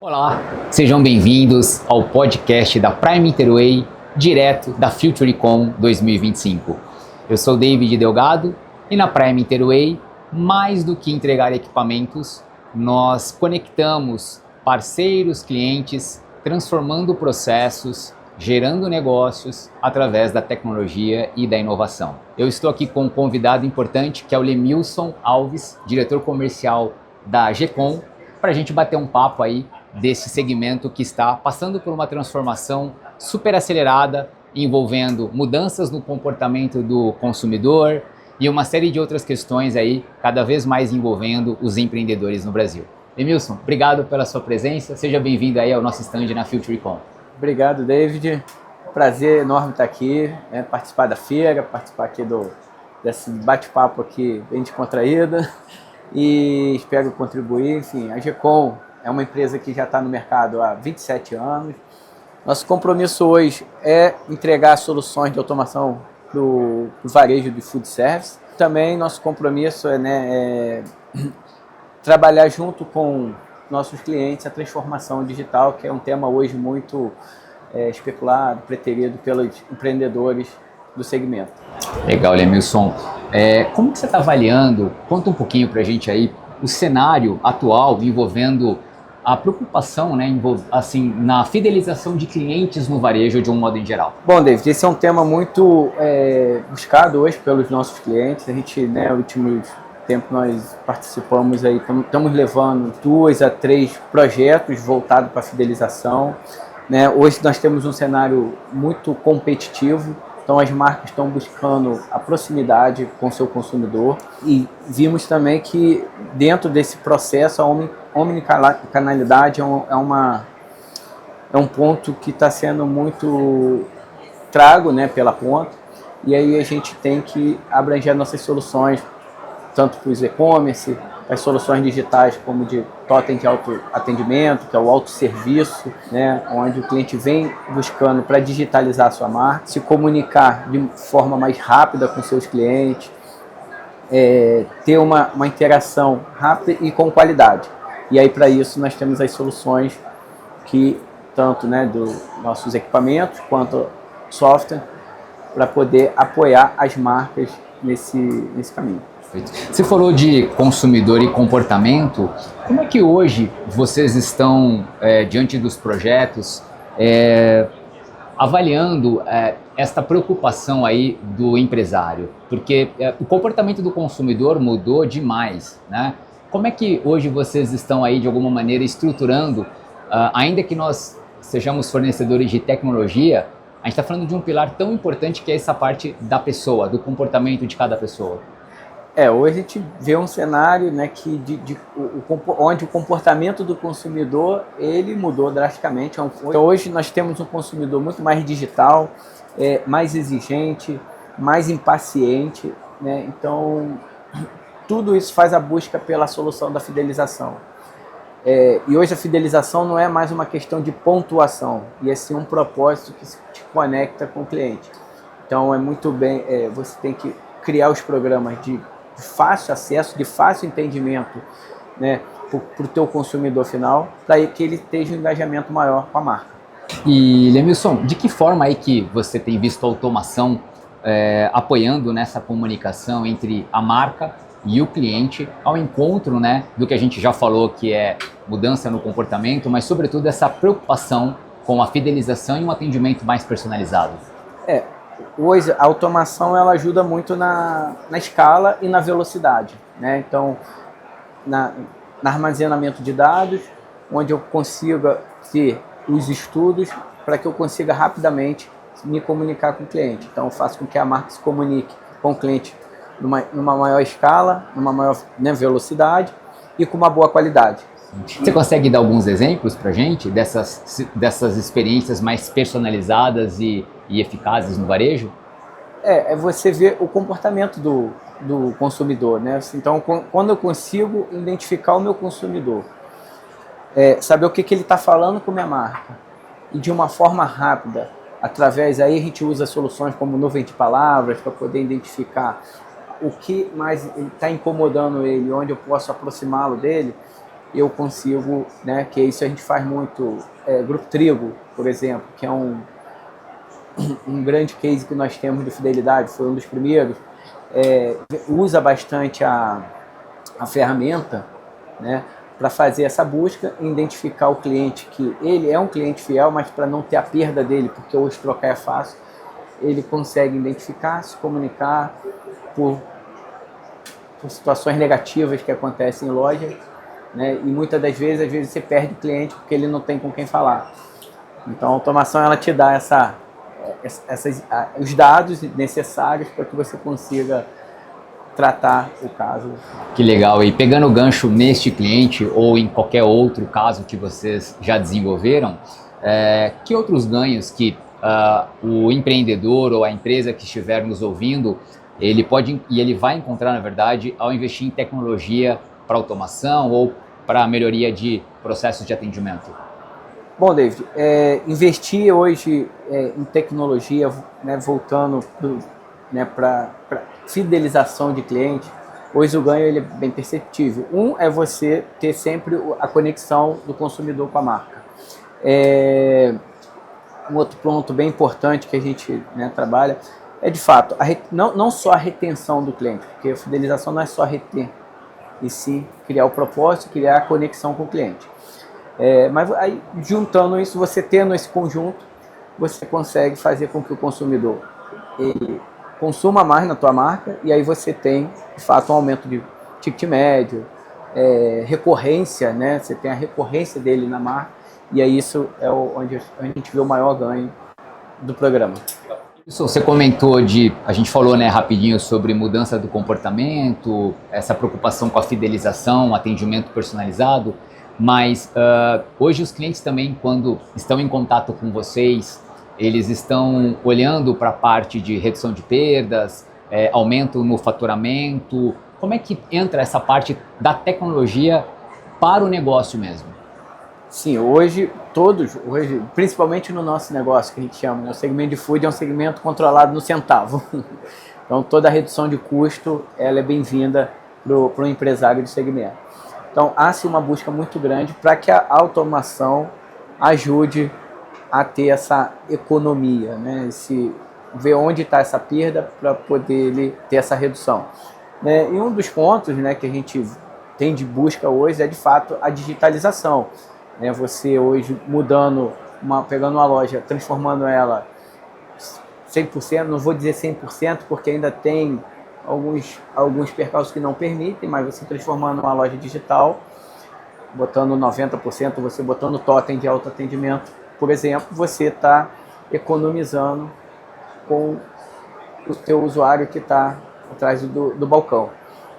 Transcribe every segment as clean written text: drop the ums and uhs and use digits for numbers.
Olá, sejam bem-vindos ao podcast da Prime Interway, direto da FutureCon 2025. Eu sou David Delgado e na Prime Interway, mais do que entregar equipamentos, nós conectamos parceiros, clientes, transformando processos, gerando negócios através da tecnologia e da inovação. Eu estou aqui com um convidado importante que é o Lemilson Alves, diretor comercial da GECOM, para a gente bater um papo aí desse segmento que está passando por uma transformação super acelerada, envolvendo mudanças no comportamento do consumidor e uma série de outras questões aí, cada vez mais envolvendo os empreendedores no Brasil. Lemilson, obrigado pela sua presença, seja bem-vindo aí ao nosso stand na FutureCon. Obrigado, David. Prazer enorme estar aqui, participar da feira, participar aqui desse bate-papo aqui bem descontraído e espero contribuir. Enfim, a GECOM é uma empresa que já está no mercado há 27 anos. Nosso compromisso hoje é entregar soluções de automação para o varejo de food service. Também nosso compromisso é trabalhar junto com nossos clientes a transformação digital, que é um tema hoje muito especulado, preterido pelos empreendedores do segmento. Legal, Lemilson. Como que você está avaliando, conta um pouquinho para a gente aí, o cenário atual envolvendo a preocupação assim, na fidelização de clientes no varejo de um modo em geral? Bom, David, esse é um tema muito buscado hoje pelos nossos clientes. A gente, no último tempo, nós participamos aí, estamos levando 2 a 3 projetos voltados para a fidelização. Hoje nós temos um cenário muito competitivo, então as marcas estão buscando a proximidade com o seu consumidor e vimos também que dentro desse processo a omnicanalidade é um ponto que está sendo muito trago pela ponta, e aí a gente tem que abranger nossas soluções tanto para os e-commerce, as soluções digitais como de totem de autoatendimento, que é o autosserviço, onde o cliente vem buscando para digitalizar a sua marca, se comunicar de forma mais rápida com seus clientes, ter uma interação rápida e com qualidade. E aí para isso nós temos as soluções que tanto dos nossos equipamentos quanto software para poder apoiar as marcas nesse caminho. Você falou de consumidor e comportamento. Como é que hoje vocês estão, diante dos projetos, avaliando esta preocupação aí do empresário? Porque o comportamento do consumidor mudou demais, né? Como é que hoje vocês estão aí, de alguma maneira, estruturando, ainda que nós sejamos fornecedores de tecnologia, a gente está falando de um pilar tão importante que é essa parte da pessoa, do comportamento de cada pessoa. Hoje a gente vê um cenário onde o comportamento do consumidor ele mudou drasticamente. Então, hoje nós temos um consumidor muito mais digital, mais exigente, mais impaciente, Então, tudo isso faz a busca pela solução da fidelização. E hoje a fidelização não é mais uma questão de pontuação, e é sim um propósito que te conecta com o cliente. Então, você tem que criar os programas de fácil acesso, de fácil entendimento para o teu consumidor final, para que ele esteja um engajamento maior com a marca. E, Lemilson, de que forma aí que você tem visto a automação apoiando nessa comunicação entre a marca e o cliente ao encontro do que a gente já falou, que é mudança no comportamento, mas sobretudo essa preocupação com a fidelização e um atendimento mais personalizado? Hoje a automação ela ajuda muito na escala e na velocidade, Então, no armazenamento de dados, onde eu consiga ter os estudos para que eu consiga rapidamente me comunicar com o cliente. Então, eu faço com que a marca se comunique com o cliente numa maior escala, numa maior velocidade e com uma boa qualidade. Você consegue dar alguns exemplos para a gente dessas experiências mais personalizadas e eficazes no varejo? Você vê o comportamento do consumidor, Então, quando eu consigo identificar o meu consumidor, saber o que ele está falando com a minha marca, e de uma forma rápida, através aí a gente usa soluções como nuvem de palavras para poder identificar o que mais está incomodando ele, onde eu posso aproximá-lo dele. eu consigo, né, que isso a gente faz muito, Grupo Trigo, por exemplo, que é um grande case que nós temos de fidelidade, foi um dos primeiros, usa bastante a ferramenta, né, para fazer essa busca, identificar o cliente que ele é um cliente fiel, mas para não ter a perda dele, porque hoje trocar é fácil, ele consegue identificar, se comunicar por situações negativas que acontecem em loja, né, e muitas das vezes, às vezes você perde o cliente porque ele não tem com quem falar. Então a automação ela te dá os dados necessários para que você consiga tratar o caso. Que legal. E pegando o gancho neste cliente ou em qualquer outro caso que vocês já desenvolveram, que outros ganhos que o empreendedor ou a empresa que estiver nos ouvindo, ele pode e ele vai encontrar, na verdade, ao investir em tecnologia para automação ou para melhoria de processos de atendimento? Bom, David, investir hoje em tecnologia, né, voltando para fidelização de cliente, hoje o ganho ele é bem perceptível. É você ter sempre a conexão do consumidor com a marca. Um outro ponto bem importante que a gente, né, trabalha é, de fato, não só a retenção do cliente, porque a fidelização não é só reter, e sim criar o propósito, criar a conexão com o cliente. Mas aí, juntando isso, você tendo esse conjunto, você consegue fazer com que o consumidor ele consuma mais na tua marca, e aí você tem, de fato, um aumento de ticket médio, recorrência, né? Você tem a recorrência dele na marca, e aí isso é onde a gente vê o maior ganho do programa. Isso, você comentou a gente falou, né, rapidinho sobre mudança do comportamento, essa preocupação com a fidelização, atendimento personalizado, mas hoje os clientes também, quando estão em contato com vocês, eles estão olhando para a parte de redução de perdas, aumento no faturamento. Como é que entra essa parte da tecnologia para o negócio mesmo? Sim, hoje, principalmente no nosso negócio, que a gente chama, né, o segmento de food é um segmento controlado no centavo. Então, toda a redução de custo ela é bem-vinda para o empresário do segmento. Então, há-se uma busca muito grande para que a automação ajude a ter essa economia, né? Ver onde está essa perda para poder ele ter essa redução. E um dos pontos, né, que a gente tem de busca hoje é, de fato, a digitalização. Você hoje pegando uma loja, transformando ela 100%, não vou dizer 100%, porque ainda tem alguns percalços que não permitem, mas você transformando uma loja digital, botando 90%, você botando totem de autoatendimento, por exemplo, você está economizando com o teu usuário que está atrás do balcão.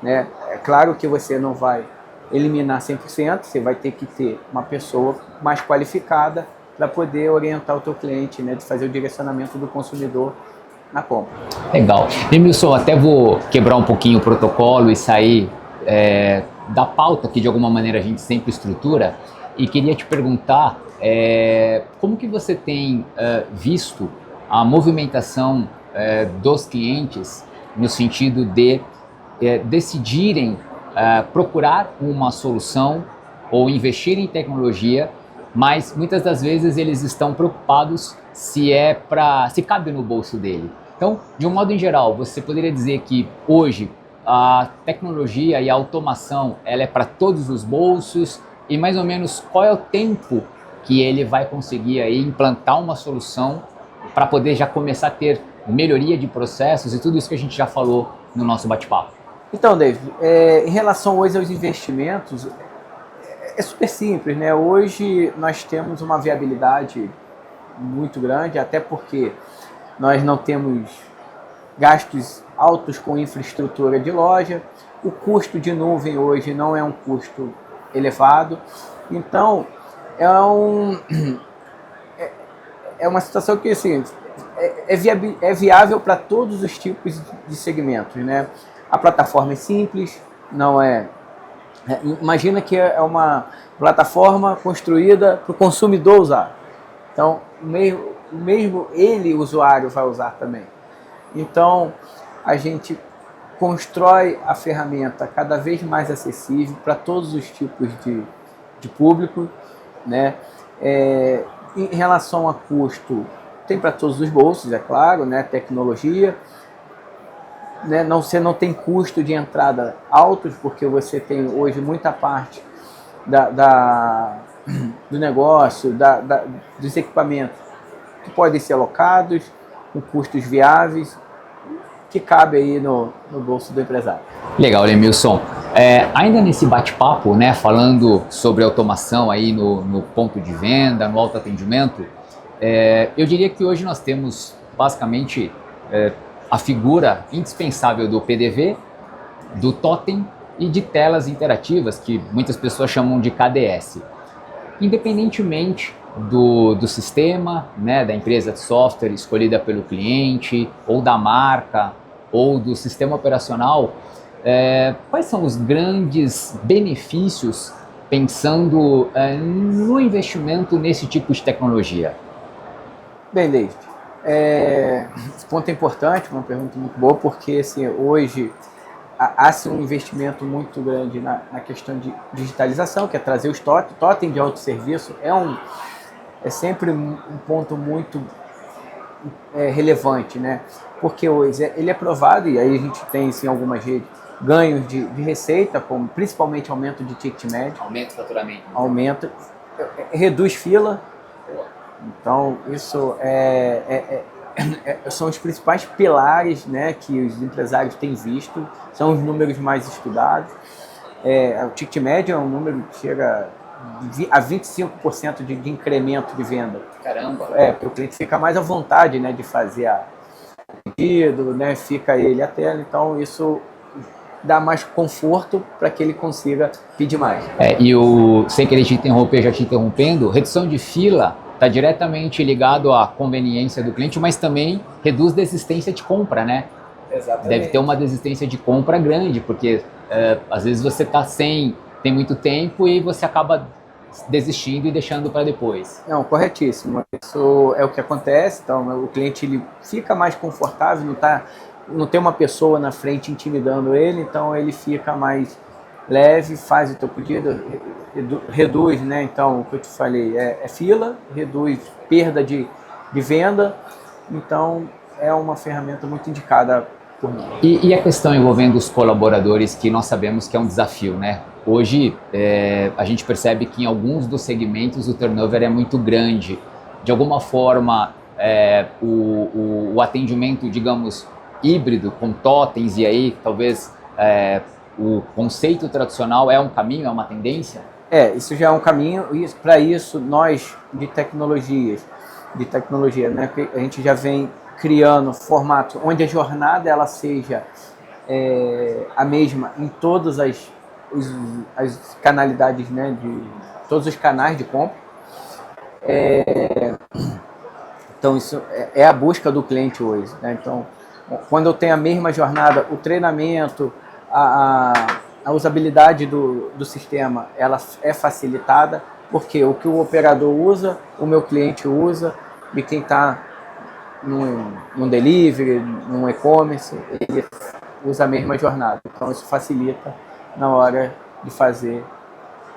É claro que você não vai eliminar 100%, você vai ter que ter uma pessoa mais qualificada para poder orientar o teu cliente, né, de fazer o direcionamento do consumidor na compra. Legal. Emilson, até vou quebrar um pouquinho o protocolo e sair da pauta que de alguma maneira a gente sempre estrutura, e queria te perguntar como que você tem visto a movimentação dos clientes no sentido de decidirem procurar uma solução ou investir em tecnologia, mas muitas das vezes eles estão preocupados se cabe no bolso dele. Então, de um modo em geral, você poderia dizer que hoje a tecnologia e a automação ela é para todos os bolsos, e mais ou menos qual é o tempo que ele vai conseguir aí implantar uma solução para poder já começar a ter melhoria de processos e tudo isso que a gente já falou no nosso bate-papo? Então, David, em relação hoje aos investimentos, é super simples, né? Hoje nós temos uma viabilidade muito grande, até porque nós não temos gastos altos com infraestrutura de loja, o custo de nuvem hoje não é um custo elevado, então é uma situação que assim, é viável para todos os tipos de segmentos, né? A plataforma é simples, não é... Imagina que é uma plataforma construída para o consumidor usar. Então, mesmo ele, o usuário, vai usar também. Então, a gente constrói a ferramenta cada vez mais acessível para todos os tipos de público, né? Em relação a custo, tem para todos os bolsos, é claro, né? Tecnologia, né? Você não tem custo de entrada altos, porque você tem hoje muita parte do negócio, dos equipamentos que podem ser alocados com custos viáveis, que cabe aí no bolso do empresário. Legal, Lemilson. Ainda nesse bate-papo, né, falando sobre automação aí no ponto de venda, no autoatendimento, eu diria que hoje nós temos basicamente a figura indispensável do PDV, do totem e de telas interativas, que muitas pessoas chamam de KDS. Independentemente do sistema, né, da empresa de software escolhida pelo cliente, ou da marca, ou do sistema operacional, quais são os grandes benefícios pensando no investimento nesse tipo de tecnologia? Bem, David, esse ponto é importante, uma pergunta muito boa, porque assim, hoje há-se um investimento muito grande na questão de digitalização, que é trazer os totem de autosserviço, é sempre um ponto muito relevante, né? Porque hoje ele é provado, e aí a gente tem assim, algumas redes, ganhos de receita, como principalmente aumento de ticket médio. Aumento do faturamento. Aumenta, reduz fila. Então, isso são os principais pilares, né, que os empresários têm visto, são os números mais estudados. O ticket médio é um número que chega a 25% de incremento de venda. Caramba! Porque o cliente fica mais à vontade, né, de fazer o pedido, né, fica ele à tela, então isso dá mais conforto para que ele consiga pedir mais. Sem querer te interromper, já te interrompendo, redução de fila está diretamente ligado à conveniência do cliente, mas também reduz desistência de compra, né? Exatamente. Deve ter uma desistência de compra grande, porque às vezes você tem muito tempo e você acaba desistindo e deixando para depois. Não, corretíssimo. Isso é o que acontece. Então, o cliente ele fica mais confortável, não tem uma pessoa na frente intimidando ele, então ele fica mais leve, faz o teu pedido, reduz, né? Então, o que eu te falei é fila, reduz perda de venda, então é uma ferramenta muito indicada por nós. E a questão envolvendo os colaboradores, que nós sabemos que é um desafio, né? Hoje, a gente percebe que em alguns dos segmentos o turnover é muito grande. De alguma forma, o atendimento, digamos, híbrido, com totens, e aí talvez o conceito tradicional é um caminho, é uma tendência? Isso já é um caminho, e para isso nós de tecnologia, né, a gente já vem criando formato onde a jornada ela seja a mesma em todas as canalidades, né, de todos os canais de compra. Então isso é a busca do cliente hoje, né? Então, quando eu tenho a mesma jornada, o treinamento, a usabilidade do sistema, ela é facilitada, porque o que o operador usa, o meu cliente usa, e quem está num delivery, num e-commerce, ele usa a mesma jornada. Então isso facilita na hora de fazer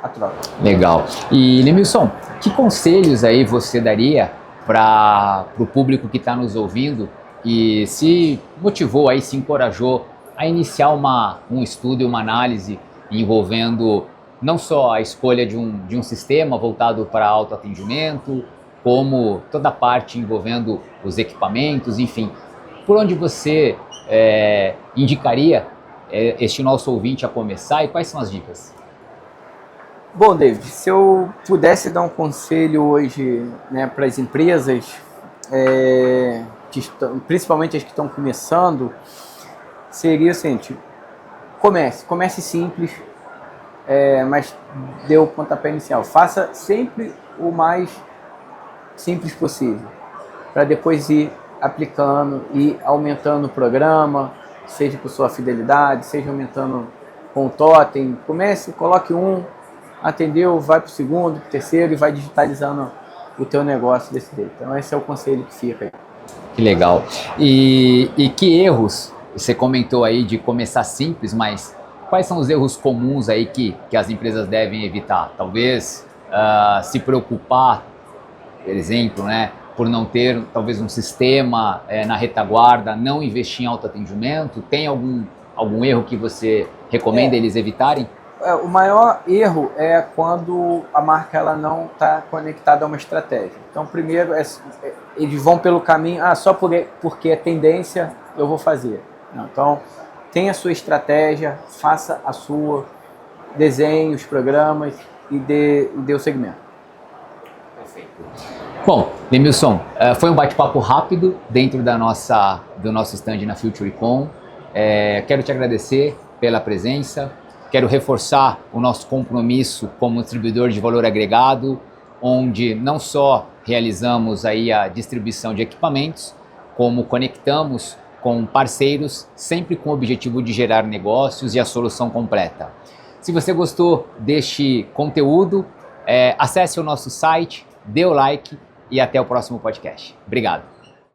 a troca. Legal. E, Lemilson, que conselhos aí você daria para o público que está nos ouvindo e se motivou aí, se encorajou a iniciar um estudo e uma análise envolvendo não só a escolha de um sistema voltado para autoatendimento, como toda a parte envolvendo os equipamentos, enfim. Por onde você indicaria este nosso ouvinte a começar e quais são as dicas? Bom, David, se eu pudesse dar um conselho hoje, né, para as empresas, principalmente as que estão começando, seria o seguinte: comece simples, mas dê o pontapé inicial. Faça sempre o mais simples possível, para depois ir aplicando e aumentando o programa, seja por sua fidelidade, seja aumentando com o totem. Comece, coloque atendeu, vai para o segundo, para o terceiro e vai digitalizando o teu negócio desse jeito. Então esse é o conselho que fica aí. Que legal. E que erros, você comentou aí de começar simples, mas quais são os erros comuns aí que as empresas devem evitar? Talvez se preocupar, por exemplo, né, por não ter talvez um sistema na retaguarda, não investir em autoatendimento. Tem algum erro que você recomenda eles evitarem? O maior erro é quando a marca ela não está conectada a uma estratégia. Então, primeiro, eles vão pelo caminho, só porque é tendência, eu vou fazer. Não, então, tenha a sua estratégia, faça a sua, desenhe os programas e dê o segmento. Perfeito. Bom, Demilson, foi um bate-papo rápido dentro do nosso stand na FutureCon. Quero te agradecer pela presença. Quero reforçar o nosso compromisso como distribuidor de valor agregado, onde não só realizamos aí a distribuição de equipamentos, como conectamos com parceiros, sempre com o objetivo de gerar negócios e a solução completa. Se você gostou deste conteúdo, acesse o nosso site, dê o like e até o próximo podcast. Obrigado.